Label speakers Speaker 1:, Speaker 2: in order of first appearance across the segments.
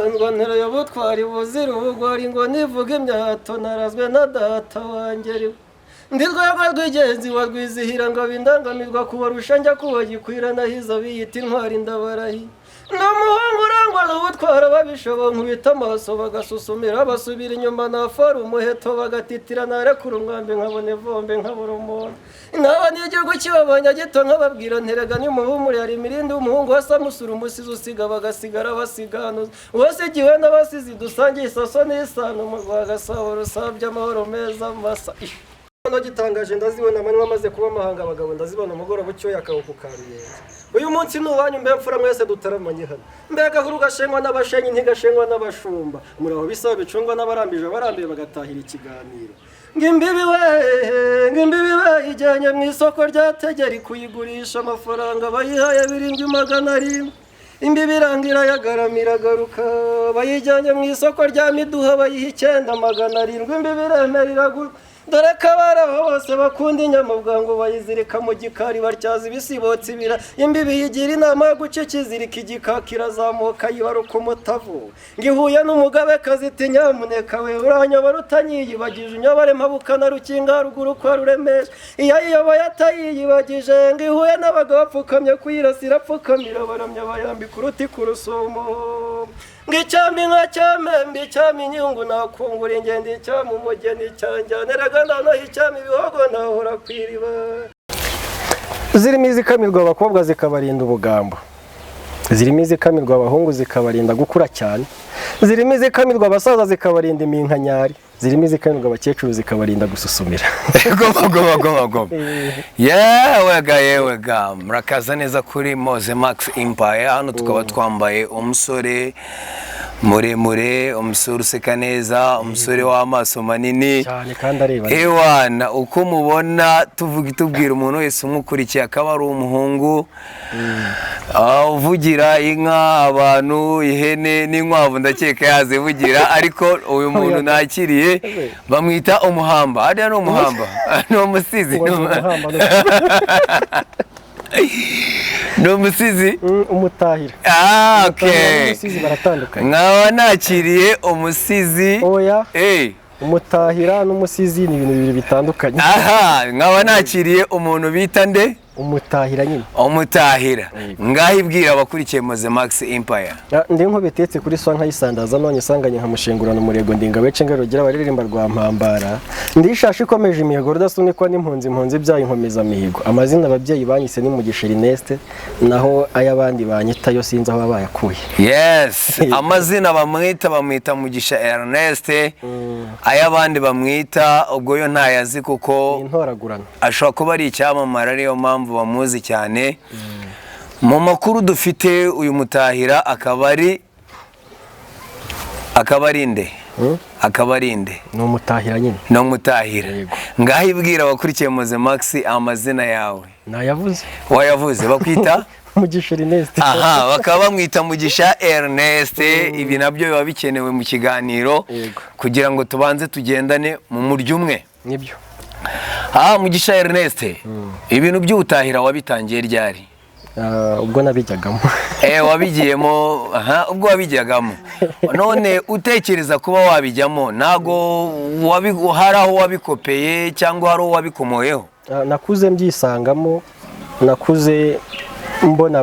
Speaker 1: nsanzwe ntereye ubutwari buzira ubugwari ngo nivuga imyato narazwe na data wanjye ndi rwego rw'ingenzi wa rwizihira ngo bindangamirwa kubarusha njya kubagikwira nahiza biyita intwari ndabarahi n'umuhungu urangwa n'ubutwara babishobo nkubita amaso bagasusumira basubira inyuma nafora umuheto bagatitira narekura umwambi nkabone vombe nkabura umuntu naba n'igihugu kibabanya gito nkababwira nterega n'umuhumuri hari imirindi w'umuhungu wasa musura umusizi usiga bagasigara basiganuza uwasigiwe n'abasizi dusangiye isaso n'isano mu rwagasabo rusabye amahoro meza masa no gitangaje ndazibona amanywa amaze kuba amahanga abagabo ndazibona umugoroba ucyoya akabuku karuyenze uyu munsi n'uwanyu mbe mfura mwese dutaramanye hano mbega huru gashengwa n'abashenyi ntigashengwa n'abashumba muraho bisaba bicungwa n'abarambije barambiye bagatahira ikiganiro ngimbibi bayijyanye mu isoko ryategeri kuyigurisha amafaranga bayihaye 700 imbibi irangira yagaramira garuka bayijyanye mu isoko rya miduha bayiha 900 imbibi iremerera dore kabara bose bakunda inyama bwangu bayizirika mu gikari batyaza ibisibotsi bira imbibi yigira inama yo gucikizirika igikakira zamuka yibaruka umutavu ngihuye n'umugabe kaziti nyamuneka we uranyobora utanyiyibagije unyobare mpabukana rukinga ruguru kwa ruremesha iyo yiyoboye atayiyibagije ngihuye n'abagabo bapfukamye kuyirasira apfukamira baramya bayambika uruti ku rusumo ngicambi nka cyamembi cyaminyungu nakungura ingende cyamumugeni cyanjyaneraga ndano hicyami bihogo nahora kwiriba zirimo izikamirwa abakobwa zikabarinda ubugambo zirimo izikamirwa abahungu zikabarinda gukura cyane zirimo izikamirwa abasaza zikabarinda iminkanyari zirimo izikamirwa abakecuru zikabarinda gususumira
Speaker 2: goma yewega murakaza neza kuri Moze Max Empire hano tukaba twambaye umusore muremure umusore useka neza umusore w'amaso manini
Speaker 1: cyane kandi areba
Speaker 2: ewana uko mubona tubwira umuntu wese umukurikiye akaba ari umuhungu uvugira inka abantu ihene n'inkwavu ndakeka yazivugira ariko uyu muntu nakiriye bamwita umuhamba hariya ni umuhamba ni umusizi ni umusizi
Speaker 1: umutahira
Speaker 2: okay
Speaker 1: umusizi baratandukanye
Speaker 2: nkaba nakiriye umusizi
Speaker 1: oya umutahira n'umusizi ni ibintu bibiri bitandukanye
Speaker 2: aha nkaba nakiriye umuntu bita nde
Speaker 1: umutahira nyine
Speaker 2: umutahira ngaho ibwira abakurikiye Moze Max Empire
Speaker 1: ndi nko betetse kuri swa nkayisandaza none sanganye nkamushengurana umurego ndingabece ngarogera baririmba rwa mpambara ndishashi ikomeje imihigo rudasunikwa n'impunzi byayo inkomeza mihigo amazina ababyeyi banyise ni Mugisha Ernest naho ayabandi banyita yo sinzi aho bayakuye
Speaker 2: yes amazina bamwita Mugisha Ernest ayabandi bamwita ubwo yo ntayazi kuko
Speaker 1: intoragurana
Speaker 2: ashobora kuba ari icyamamara ariyo mpamvu bamuzi cyane mu makuru dufite uyu mutahira akaba ari nde
Speaker 1: ni umutahira nyine
Speaker 2: ni umutahira ngaho ibwira abakurikiye Moze Max amazina yawe
Speaker 1: nayavuze
Speaker 2: wayavuze bakwita
Speaker 1: Mugisha Ernest
Speaker 2: aha bakaba bamwita Mugisha Ernest ibi nabyo biba bikenewe mu kiganiro kugira ngo tubanze tugendane mu muryo umwe
Speaker 1: nibyo
Speaker 2: Mugisha Ernest ibintu by'ubutahira wabitangiye ryari
Speaker 1: ubwo nabijyagamo
Speaker 2: wabigiyemo ubwo wabijyagamo none utekereza kuba wabijyamo nago hari aho wabikopeye cyangwa hari aho wabikomoyeho
Speaker 1: nakuze mbyisangamo nakuze mbona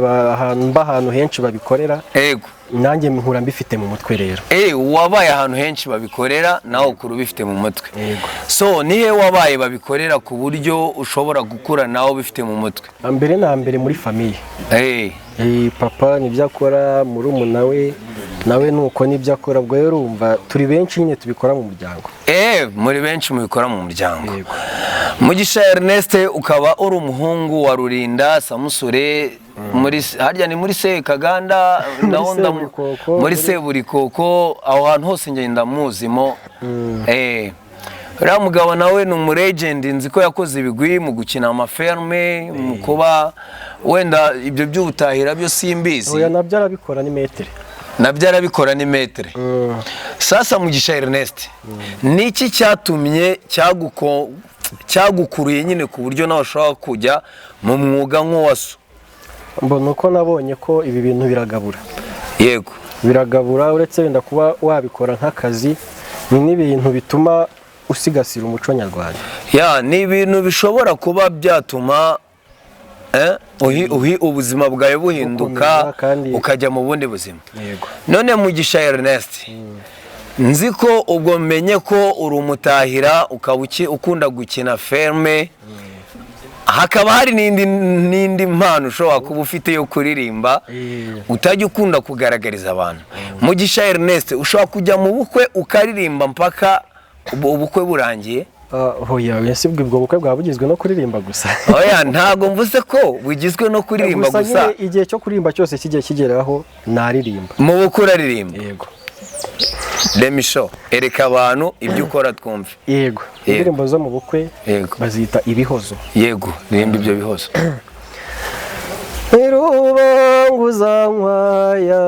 Speaker 1: ahantu henshi babikorera
Speaker 2: yego
Speaker 1: nanjye mpura mbifite mu mutwe rero
Speaker 2: wabaye ahantu henshi babikorera nawe ukuru bifite mu mutwe
Speaker 1: yego
Speaker 2: so nihe wabaye babikorera ku buryo ushobora gukura nawe bifite mu mutwe
Speaker 1: mbere na mbere muri famiye papa nibyo akora murumuna we nawe nuko nibyo akora ubwo rero urumva turi benshi nyine tubikora mu muryango
Speaker 2: muri benshi mubikora mu muryango Mugisha Ernest ukaba uri umuhungu wa Rurinda Samusure harya ni muri Sekaganda muri Seburikoko aho hantu hose ngenda muzimo uriya mugabo nawe ni umuregend nzi ko yakoze ibigwi mu gukina amaferme mu kuba wenda ibyo by'ubutahira byo simbizi
Speaker 1: nabyo arabikora
Speaker 2: ni metre sasa Mugisha Ernest niki cyatumye cyagukuruye nyine ku buryo nawe ushobora kujya mu mwuga nk'uwaso
Speaker 1: mbona uko nabonye ko ibi bintu biragabura
Speaker 2: yego
Speaker 1: biragabura uretse wenda kuba wabikora nk'akazi ni n'ibintu bituma usigasira umuco nyarwanda.
Speaker 2: Ni ibintu bishobora kuba byatuma ubuzima bwawe buhinduka ukajya mu bundi buzima. None Mugisha Ernest, nzi ko ubwo menye ko uri umutahira ukaba ukunda gukina filme, hakaba hari n'indi mpano ushobora kuba ufite yo kuririmba utajya ukunda kugaragariza abantu. Mugisha Ernest, ushobora kujya mu bukwe ukaririmba mpaka ubukwe burangiye?
Speaker 1: Hoya, sibwo ubwo bukwe bwa bugizwe no kuririmba gusa.
Speaker 2: Oya, ntago mvuze ko bugizwe no kuririmba gusa.
Speaker 1: Igihe cyo kuririmba cyose kigiye kigeraho naririmba.
Speaker 2: Mu bukwe uraririmba?
Speaker 1: Yego.
Speaker 2: Demisho, ereka abantu ibyo ukora twumve.
Speaker 1: Yego. Indirimbo zo mu bukwe bazita ibihozo.
Speaker 2: Yego, nirimba ibyo bihozo.
Speaker 1: Irubanguza nkwaya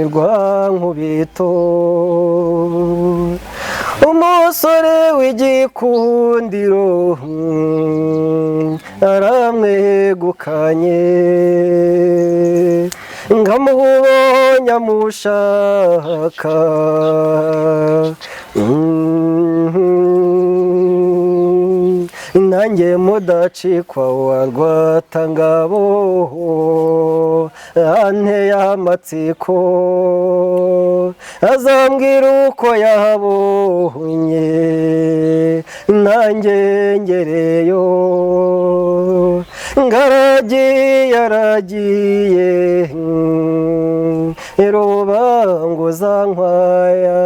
Speaker 1: rwankubito, umusore w'igikundiro aramwegukanye, nkamubonye amushaka nanjye mudacikwa wa Rwatangabo anteye amatsiko, azambwira uko yahabonye nanjye ngereyo, ngaragiye aragiye Rubanguza nkwaya,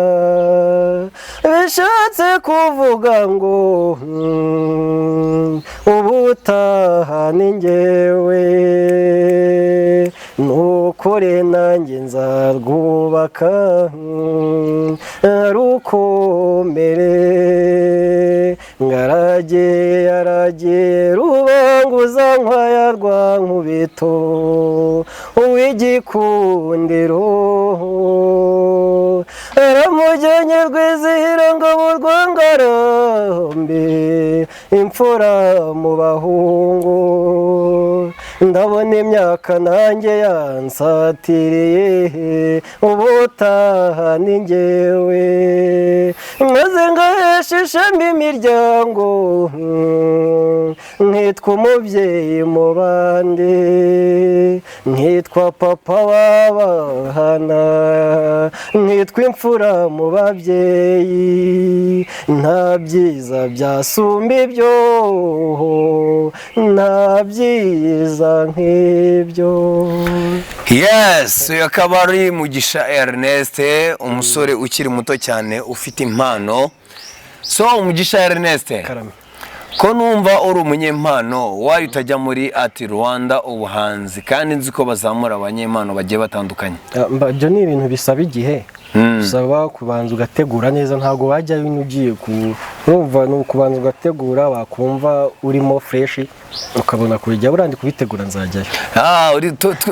Speaker 1: bishatse kuvuga ngo ubutaha ni njyewe, nukore nanjye nzarwubaka rukomere, ngaragiye yaragiye Rubanguza nkwaya rwankubito, uw'igikundiro aramujyanye Rwizihira ngabo rwa Ngarambe, imfura mu bahungu, ndabona imyaka nanjye yansatiriye, ubutaha ni njyewe, maze ngahesha ishema imiryango, nkitwa umubyeyi mu bandi, nkitwa papa w'abana, nkitwa imfura mu babyeyi, nta byiza byasumba ibyo, nta byiza nk'ibyo.
Speaker 2: Yes, uyu akaba ari Mugisha Ernest, umusore ukiri muto cyane ufite impano. So Mugisha Ernest, ko numva uri umunyempano, wari utajya muri Art Rwanda ubuhanzi, kandi nzi ko bazamura abanyempano bagiye batandukanye?
Speaker 1: Ibyo ni ibintu bisaba igihe, usaba kubanza ugategura neza, ntabwo wajya ugiye kumva, ni ukubanza ugategura, wakumva urimo fresh ukabona kujya burandi kubitegura nzajyayo.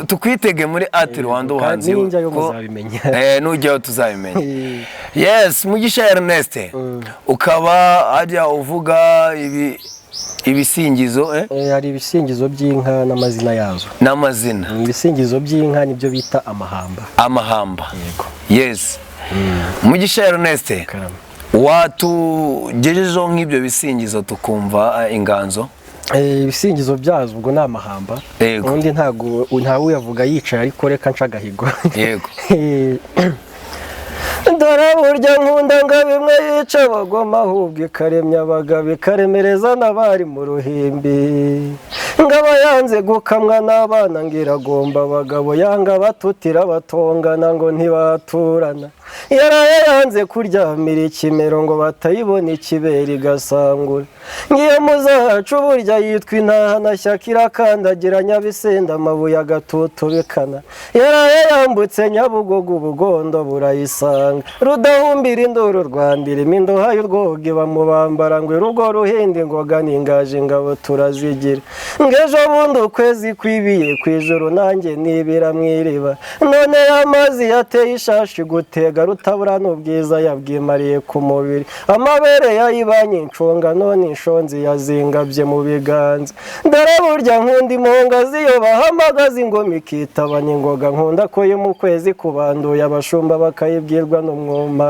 Speaker 2: Tukwitege muri Art Rwanda ubuhanzi,
Speaker 1: n'injyayo muzabimenya.
Speaker 2: Nujyayo tuzabimenya. Yes, Mugisha Ernest, ukaba ajya uvuga ibisingizo,
Speaker 1: hari ibisingizo by'inka n'amazina yazo.
Speaker 2: N'amazina.
Speaker 1: Ibisingizo by'inka nibyo bita amahamba.
Speaker 2: Amahamba. Yego. Yes. Mugisha Ernest, watugejejeho nk'ibyo bisingizo tukumva inganzo?
Speaker 1: Ibisingizo byazo ubwo ni amahamba, ubundi ntawe uyavuga yicaye, ariko reka ncagahigo.
Speaker 2: Yego.
Speaker 1: Dore burya nkunda ngo bimwe yica abagoma, ahubwo ikaremya abagabo ikaremereza n'abari mu ruhimbi, ngaba yanze gukamwa n'abana ngiragomba abagabo, yanga batutira batongana ngo ntibaturana, yaraye yanze kuryamira ikimero ngo batayibona ikibera igasangura, ngiyo muzacu burya yitwa intahanashyaka, irakandagira Nyabisenda amabuye agatutubikana, yaraye yambutse Nyabugogo ubugondo burayisanga, Rudahu ruhumbira induru rwandirimo indoha y'urwoga bamubambara ngo urugo ruhinde ngoga ningaje ingabo turazigira ngejo bundi ukwezi kwibiye kwijuru nanjye nibira mwiriba none amazi yateye ishashi gutega rutabura n'ubwiza yabwimariye ku mubiri amabere yayibanye incunga none inshonzi yazingabye mu biganza dore burya nkunda impunga ziyo bahamagaza ingoma ikitaba n'ingoga nkunda ko yo mu kwezi kubanduye abashumba bakayibwirwa n'umwuma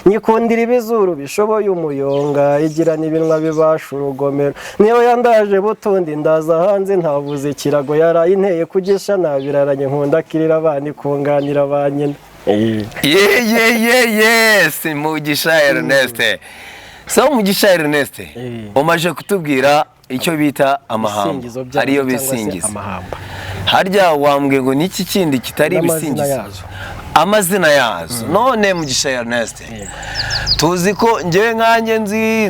Speaker 1: nyikundira ibizuru bishoboye umuyonga igira n'ibinwa bibasha urugomero niyo yandaje butundi ndaza hanze ntavuze ikirago yarayinteye kugisha nabiraranye nkunda kirira abana ikunganira ba nyina
Speaker 2: yes Mugisha Ernest. So Mugisha Ernest umaje kutubwira icyo bita amahamba ariyo bisingiza harya wambwe ngo niki kindi kitari bisingiza amazina yazo none Mugisha Ernest tuzi ko ngewe nkanjye nzi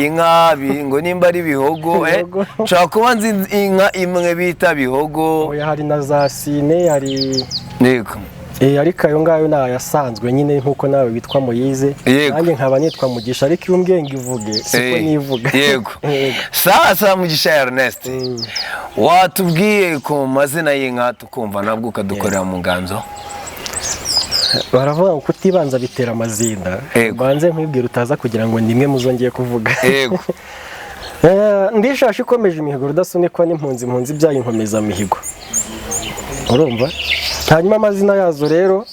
Speaker 2: inka ngo nimba ari bihogo nshaka kuba nzi inka imwe bita bihogo
Speaker 1: hari na za sine hari
Speaker 2: yego
Speaker 1: ariko ayo ngayo nayasanzwe nyine nkuko nawe witwa Moyize nanjye nkaba nitwa Mugisha ariko iyo umbwenge ivuge siko nivuga
Speaker 2: yego sasa Mugisha Ernest watubwiye ku mazina y'inka tukumva nabwo ukadukorera mu nganzo
Speaker 1: baravuga ngo kutibanza bitera amazinda banze nkwibwira utaza kugira ngo nimwe muzongeye kuvuga
Speaker 2: yego
Speaker 1: ndishashi ikomeje imihigo rudasunikwa n'impunzi byayo inkomeza mihigo urumva hanyuma amazina yazo rero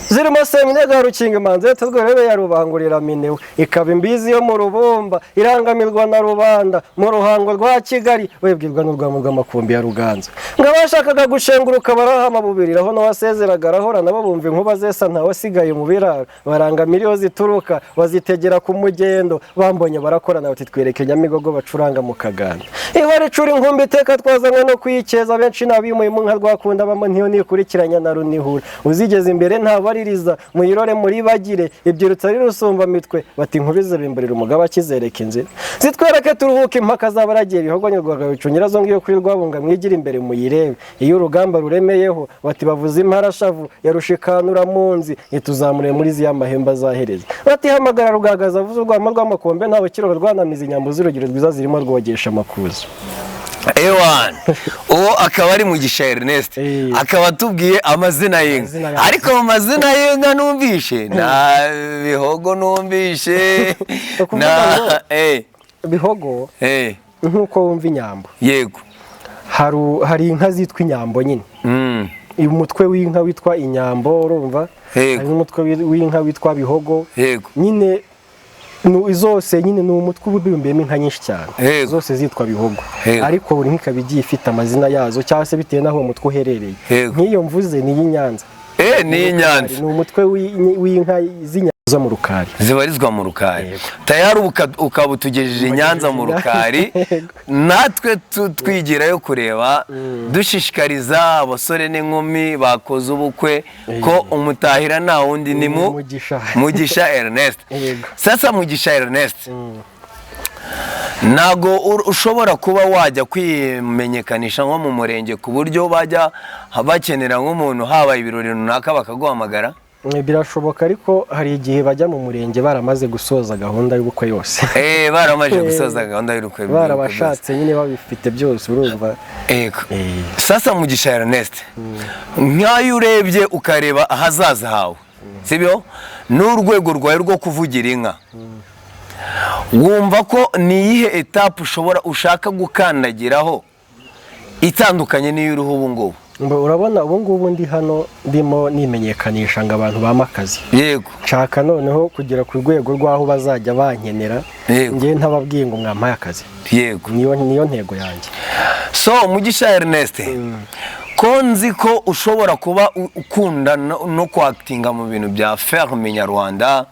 Speaker 1: zirimo Seminega Rukinga Manzi yatazwerebe ya Rubangurira Minewe ikaba imbizi yo mu Rubumba irangamirwa na rubanda mu ruhango rwa Kigali webwirwa n'urwamo rw'amakumbi ya Ruganzo ngabashakaga gushenguruka barahama bubiriraho no wasezeraga arahora nabo bumva inkuba zesa nta wasigaye mu biraro baranga miliyo zituruka bazitegera ku mugendo bambonye barakorana bati twereke Nyamigogo bacuranga mu Kaganda ihore curi inkumbi iteka twazanywe no kwikeza benshi nabimuye mu nka rwakunda bamo ntiyo nikurikiranya na runihura uzigeze imbere nta baririza muyirore muri bagire ibyirutsa ari rusumba mitwe bati nkubize bimburira umugabo akizereka inzira zitwereke turuhuka impaka zabaragiye bihogonyerwaga bicungira zo ngiyo kuri rwabunga mwigira imbere muyirebe iyo urugamba ruremeyeho bati bavuze imparashavu yarushikanura munzi ituzamure muri ziya mahemba zahereza bati hamagara rugagaza avuze urwamo rw'amakombe ntawe kiroro rwanamiza inyambo z'urugero rwiza zirimo rwogesha amakuza
Speaker 2: Ewan uwo akaba ari Mugisha Ernest akaba atubwiye amazina y'inka ariko mu mazina y'inka numvishe na bihogo numvishe na
Speaker 1: bihogo nkuko wumva inyambo
Speaker 2: yego
Speaker 1: hari inka zitwa inyambo nyine umutwe w'inka witwa inyambo urumva hari umutwe w'inka witwa bihogo nyine zose nyine ni umutwe ububimbiyemo inka nyinshi cyane zose zitwa bihogo ariko buri nka bigiye ifite amazina yazo cyangwa se bitewe n'aho umutwe uherereye nk'iyo mvuze ni y'Inyanza
Speaker 2: ni y'Inyanza
Speaker 1: ni umutwe w'inka zo mu Rukari
Speaker 2: zibarizwa mu Rukari tayari ukaba utugejeje Nyanza mu Rukari natwe twigirayo kureba dushishikariza abasore n'inkumi bakoze ubukwe ko umutahira nta wundi ni Mugisha Ernest. Sasa Mugisha Ernest ntago ushobora kuba wajya kwimenyekanisha nko mu murenge ku buryo bajya bakenera nk'umuntu habaye ibirori runaka bakaguhamagara
Speaker 1: birashoboka ariko hari igihe bajya mu murenge baramaze gusoza gahunda y'ubukwe yose
Speaker 2: baramaze gusoza gahunda y'ubukwe
Speaker 1: barabashatse nyine babifite byose urumva
Speaker 2: sasa Mugisha Ernest nk'ayo urebye ukareba ahazaza hawe sibyo n'urwego rwawe rwo kuvugira inka wumva ko ni iyihe etape ushaka gukandagiraho itandukanye n'iyo uriho ubu ngubu
Speaker 1: urabona ubu ngubu ndi hano ndimo nimenyekanisha ngo abantu bamakazi
Speaker 2: yego
Speaker 1: nshaka noneho kugera ku rwego rw'aho bazajya bankenera ngewe ntababwiye ngo mwampaye akazi
Speaker 2: yego
Speaker 1: niyo ntego yanjye
Speaker 2: so Mugisha Ernest ko nzi ko ushobora kuba ukunda no kwakitinga mu bintu bya ferme nyarwanda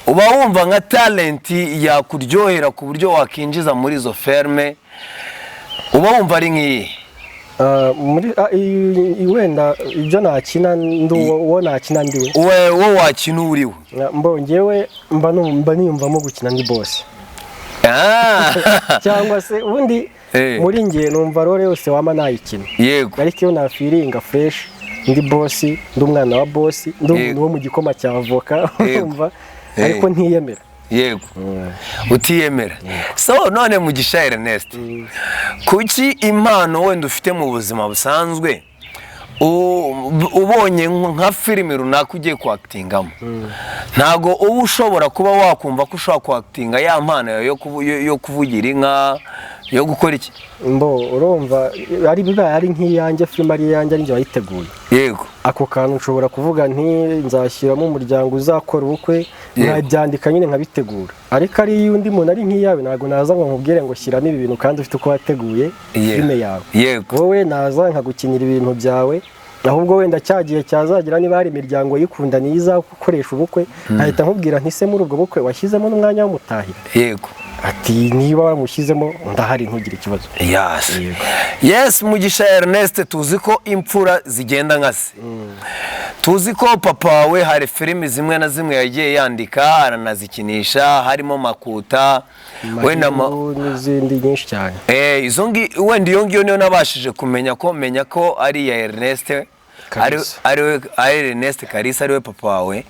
Speaker 2: uba wumva nka talenti yakuryohera ku buryo wakinjiza muri izo ferme uba wumva ari nk'iyi
Speaker 1: wenda ibyo nakina uwo nakina ndiwe
Speaker 2: wowe wakina uriwe
Speaker 1: mbongewe mba niyumvamo gukina ndi boss cyangwa se ubundi muri nge numva role yose wama nayikina
Speaker 2: yego
Speaker 1: ariko iyo nafiringa fresh ndi bosi ndi umwana wa bosi ndi umuntu wo mu gikoma cya avoka urumva ariko ntiyemera
Speaker 2: yego utiyemera so none Mugisha Ernest kuki impano wenda ufite mu buzima busanzwe ubonye nka filime runaka ugiye kwakitingamo ntago uba ushobora kuba wakumva ko ushobora kwakitinga ya mpano yo kuvugira inka yo gukora iki
Speaker 1: urumva ari bibaye ari nk'iyanjye filime ari iyanjye ari njye wayiteguye
Speaker 2: yego
Speaker 1: ako kantu nshobora kuvuga nti nzashyiramo umuryango uzakora ubukwe nkabyandika nyine nkabitegura ariko ari y'undi muntu ari nk'iyawe ntabwo naza ngo nkubwire ngo shyiramo ibi bintu kandi ufite uko wateguye filime yawe wowe naza nkagukinira ibintu byawe ahubwo wenda cyagiye cyazagira niba hari imiryango yikunda niza gukoresha ubukwe ahita nkubwira nti se muri ubwo bukwe washyizemo n'umwanya w'umutahira
Speaker 2: yego
Speaker 1: ati niba wamushyizemo ndahari ntugire ikibazo
Speaker 2: yes Mugisha Ernest tuzi ko imfura zigenda nka se tuzi ko papa wawe hari filimi zimwe na zimwe yagiye yandika aranazikinisha harimo Makuta
Speaker 1: wenda n'izindi nyinshi cyane
Speaker 2: wenda iyo ngiyo niyo nabashije kumenya ko ari iya Ernest ari Ernest Kalisa ariwe papa wawe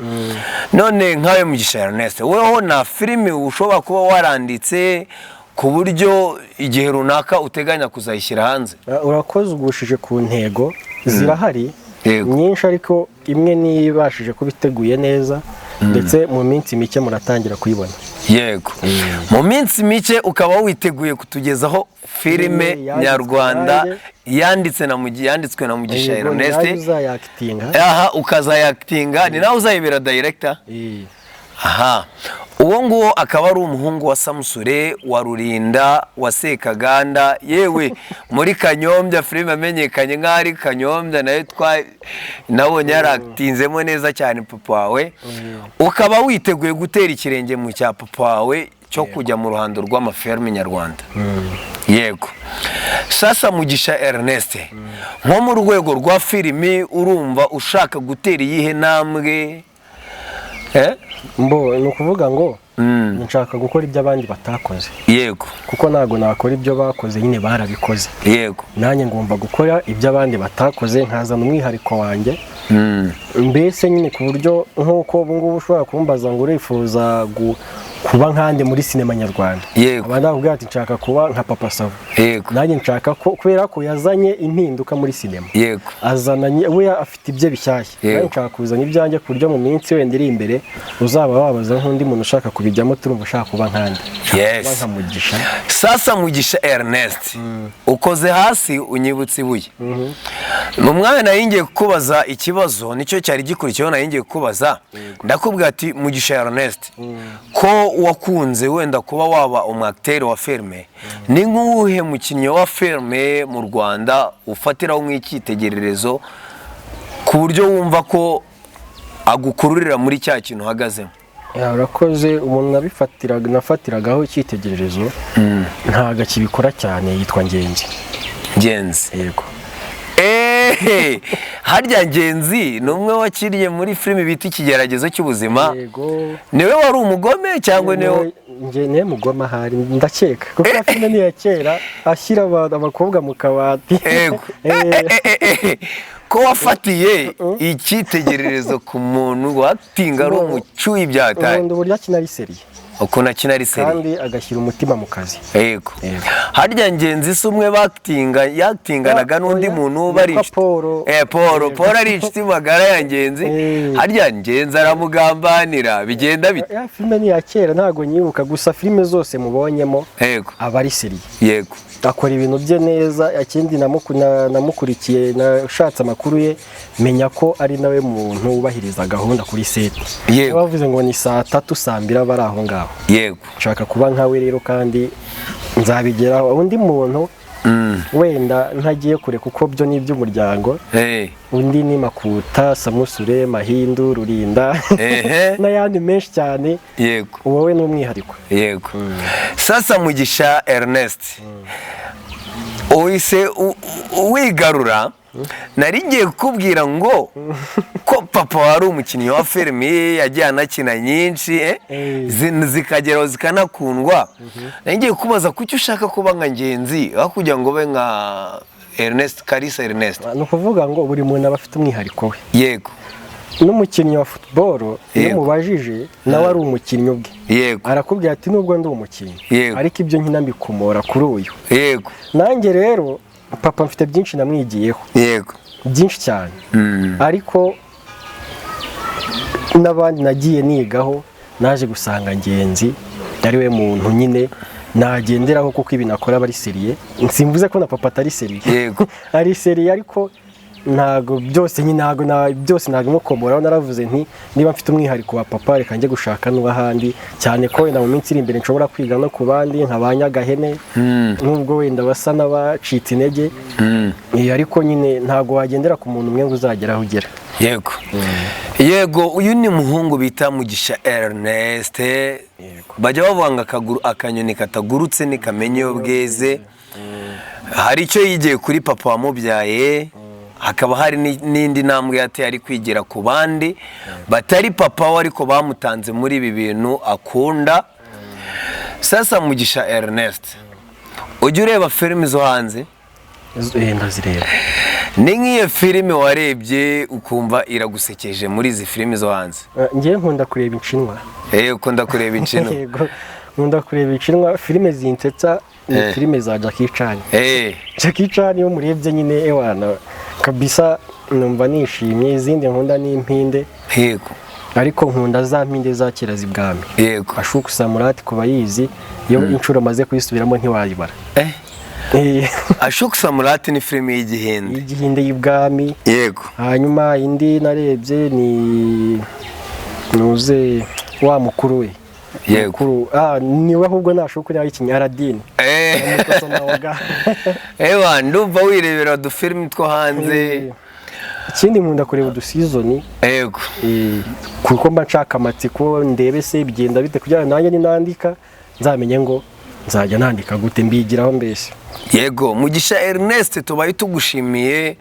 Speaker 2: none nkawe Mugisha Ernest weho na filimi ushobora kuba waranditse ku buryo igihe runaka uteganya kuzayishyira hanze
Speaker 1: urakoze ugushije ku ntego zirahari nyinshi ariko imwe nibashije kubiteguye neza ndetse mu minsi mike muratangira kuyibona
Speaker 2: yego mu minsi mike ukaba witeguye kutugezaho filime nyarwanda yanditswe na Mugisha Ernest ukazayakitinga ni nawe uzayibera director uwo nguwo akaba ari umuhungu wa Samusure wa Rulinda wa Sekaganda yewe muri Kanyombya filime amenyekanye nk'ari Kanyombya nabonye yaratinzemo neza cyane papa wawe ukaba witeguye gutera ikirenge mu cya papa wawe cyo kujya mu ruhando rw'amafilime nyarwanda yego sasa Mugisha Ernest nko mu rwego rwa filimi urumva ushaka gutera iyihe ntambwe
Speaker 1: ni ukuvuga ngo nshaka gukora ibyo abandi batakoze
Speaker 2: yego
Speaker 1: kuko ntabwo nakora ibyo bakoze nyine barabikoze
Speaker 2: yego
Speaker 1: nanjye ngomba gukora ibyo abandi batakoze nkazana umwihariko wanjye mbese nyine ku buryo nk'uko ubu ngubu ushobora kumbaza ngo urifuza kuba nkande muri sinema nyarwanda aba nakubwira ati nshaka kuba nka Papa Savo nanjye nshaka ko kubera ko yazanye impinduka muri sinema azananye we afite ibye bishyashya nanjye nshaka kuzana ibyanjye ku buryo mu minsi wenda iri imbere uzaba wabaza nk'undi muntu ushaka kubijyamo turumva ushaka kuba nkande nka Mugisha
Speaker 2: sasa Mugisha Ernest ukoze hasi unyibutse ibuye mu mwanya nayingiye kukubaza ikibazo nicyo cyari gikurikiyeho nayingiye kukubaza ndakubwira ati Mugisha Ernest ko wakunze wenda kuba waba umwakiteri wa filime ni nk'uwuhe mukinnyi wa filime mu Rwanda ufatiraho nk'icyitegererezo ku buryo wumva ko agukururira muri cya kintu uhagazemo
Speaker 1: urakoze umuntu nafatiragaho icyitegererezo ntago akibikora cyane yitwa Ngenzi yego
Speaker 2: harya Ngenzi ni umwe wakiriye muri filime bita Ikigeragezo cy'ubuzima niwe wari umugome cyangwa
Speaker 1: niwe mugome ahari ndakeka kuko filime ni iya kera ashyira abakobwa mu kabati
Speaker 2: ko wafatiye icyitegererezo ku muntu watinga ari umucuyi byataye
Speaker 1: uburyo akina ari seriye
Speaker 2: ukuntu akina ari seriye
Speaker 1: kandi agashyira umutima mu kazi
Speaker 2: yego harya Ngenzi si umwe yatinganaga n'undi muntu bari Paul ari inshuti magara ya Ngenzi harya Ngenzi aramugambanira bigenda bite
Speaker 1: filime ni iya kera ntabwo nyibuka gusa filime zose mubonyemo aba ari seriye
Speaker 2: yego
Speaker 1: akora ibintu bye neza akindi namukurikiye nashatse amakuru ye menya ko ari nawe muntu wubahiriza gahunda kuri seti bavuze ngo ni saa 3 saa 2 bari aho ngaho
Speaker 2: yego
Speaker 1: nshaka kuba nkawe rero kandi nzabigeraho undi muntu wenda ntagiye kure kuko byo ni iby'umuryango undi ni Makuta Samusure Mahindu Rulinda n'ayandi menshi cyane
Speaker 2: yego
Speaker 1: wowe ni umwihariko
Speaker 2: yego sasa Mugisha Ernest uhise wigarura nari ngiye kukubwira ngo ko papa wari umukinnyi wa filime yagiye anakina nyinshi zikageraho zikanakundwa nari ngiye kubaza kuki ushaka kuba nka Ngenzi aho kugira ngo ube nka Ernest Kalisa Ernest.
Speaker 1: ni ukuvuga ngo buri muntu aba afite umwihariko we.
Speaker 2: Yego.
Speaker 1: N'umukinnyi wa football iyo mubajije nawe ari umukinnyi ubwe.
Speaker 2: Yego.
Speaker 1: Arakubwira ati nubwo ndi umukinnyi ariko ibyo nkina mbikomora kuri uyu.
Speaker 2: Yego.
Speaker 1: Nanjye rero papa mfite byinshi namwigiyeho.
Speaker 2: Yego.
Speaker 1: Byinshi cyane. Ariko n'abandi nagiye nigaho naje gusanga Ngenzi ari we muntu nyine nagenderaho kuko ibintu akora bari seriye. Simvuze ko na papa atari seriye.
Speaker 2: Yego.
Speaker 1: Ari seriye ariko ntago byose nyine byose ntago mukomora. Naravuze nti niba mfite umwihariko wa papa reka njye gushaka n'uwahandi cyane ko wenda mu minsi iri imbere nshobora kwiga no ku bandi nk'abanyagahene nubwo wenda basa n'abacitse intege. Ariko nyine ntago wagendera ku muntu umwe ngo uzagera aho ugera.
Speaker 2: Yego. Yego, uyu ni muhungu bita Mugisha Ernest. Bajya bavuga ngo akanyoni katagurutse nikamenye iyo bweze. Hari icyo yigiye kuri papa wamubyaye, hakaba hari n'indi ntambwe yateye ari kwigira ku bandi batari papa we ariko bamutanze muri ibi bintu akunda. Sasa Mugisha Ernest, ujya ureba filime zo hanze?
Speaker 1: Ndazireba.
Speaker 2: Ni nk'iyo filime warebye ukumva iragusekeje muri izi filime zo hanze?
Speaker 1: Ngiye nkunda kureba inshinwa.
Speaker 2: Ukunda kureba inshinwa?
Speaker 1: Yego, nkunda kureba inshinwa. Filime zinsetsa ni filime za Jackie Chan. Jackie Chan iyo murebye nyine ewana kabisa numva nishimye. Izindi nkunda ni impinde.
Speaker 2: Yego.
Speaker 1: Ariko nkunda za mpinde za kera z'ibwami.
Speaker 2: Yego.
Speaker 1: Ashuku Samurati ku bayizi iyo inshuro maze kuyisubiramo ntiwayibara.
Speaker 2: Ashuku Samurati ni filime y'igihinde.
Speaker 1: Y'igihinde y'ibwami.
Speaker 2: Yego.
Speaker 1: Hanyuma indi narebye ni nuze wa mukuru we.
Speaker 2: Yego.
Speaker 1: Niwe ahubwo nashuku ari Kinyaradini.
Speaker 2: Ndumva wirebera udufilime two hanze.
Speaker 1: Ikindi nkunda kureba udusizoni.
Speaker 2: Yego.
Speaker 1: Kuko mba nshaka amatsiko ndebe se bigenda bite kugira nanjye ninandika nzamenye ngo nzajya nandika gute mbigiraho mbese.
Speaker 2: Yego, Mugisha Ernest tubaye tugushimiye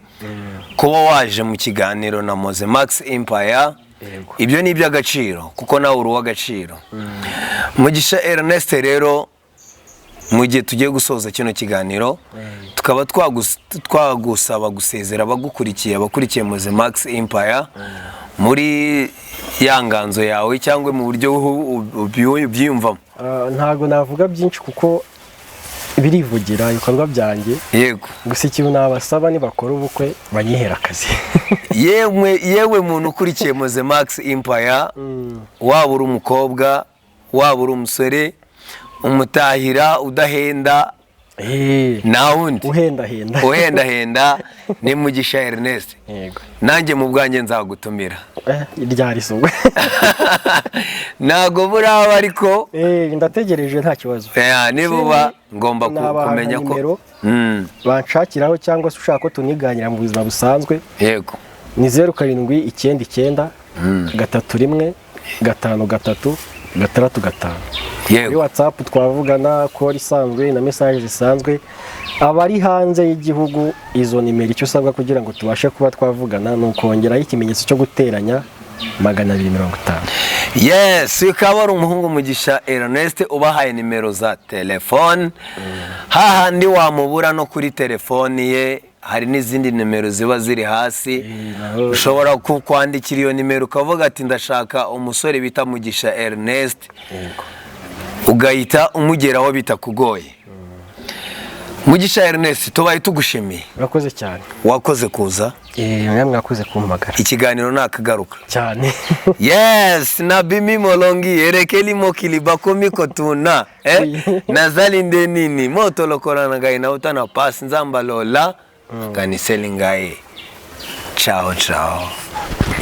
Speaker 2: kuba waje mu kiganiro na Moze Max Empire. Ibyo ni iby'agaciro kuko nawe uri uw'agaciro. Mugisha Ernest rero mu gihe tugiye gusoza kino kiganiro tukaba twagusaba gusezera abakurikiye Moze Max Empire muri ya nganzo yawe cyangwa mu buryo ubyiyumvamo.
Speaker 1: Ntago navuga byinshi kuko birivugira ibikorwa byanjye.
Speaker 2: Yego.
Speaker 1: Gusa ikintu nabasaba nibakora ubukwe banyihera akazi.
Speaker 2: yewe muntu ukurikiye Moze Max Empire, waba uri umukobwa waba uri umusore, umutahira udahenda na wundi uhendahenda ni Mugisha Ernest.
Speaker 1: Yego.
Speaker 2: Nanjye mu bwanjye nzagutumira.
Speaker 1: Ryari sugwe.
Speaker 2: Nago buraba ariko
Speaker 1: ndategereje nta kibazo.
Speaker 2: Nibuba ngomba kumenya ko
Speaker 1: banshakiraho cyangwa se ushaka ko tuniganira mu buzima busanzwe.
Speaker 2: Yego.
Speaker 1: Ni 0799 331 533 665.
Speaker 2: Yego.
Speaker 1: Kuri WhatsApp twavugana call isanzwe na message zisanzwe. Abari hanze y'igihugu izo nimero icyo usabwa kugira ngo tubashe kuba twavugana no kongeraho ikimenyetso cyo guteranya 250.
Speaker 2: Yes, ukaba ari umuhungu Mugisha Ernest ubahaye nimero za telefone. Hahandi wamubura no kuri telefone ye hari n'izindi nimero ziba ziri hasi. Ushobora kwandikira iyo nimero ukavuga ati ndashaka umusore bita Mugisha Ernest. Ugahita umugeraho bitakugoye. Mugisha Ernest tubaye tugushimiye.
Speaker 1: Urakoze cyane.
Speaker 2: Wakoze kuza.
Speaker 1: Mwakoze kumpamagara.
Speaker 2: Ikiganiro nakagaruka.
Speaker 1: Cyane.
Speaker 2: Yes, na bimi molongi erekeli mokili bakomi kotuna. Nazali ndenini moto lokorana gai na utana pasi nzamba lola. Ganiseli ngai. Ciao ciao.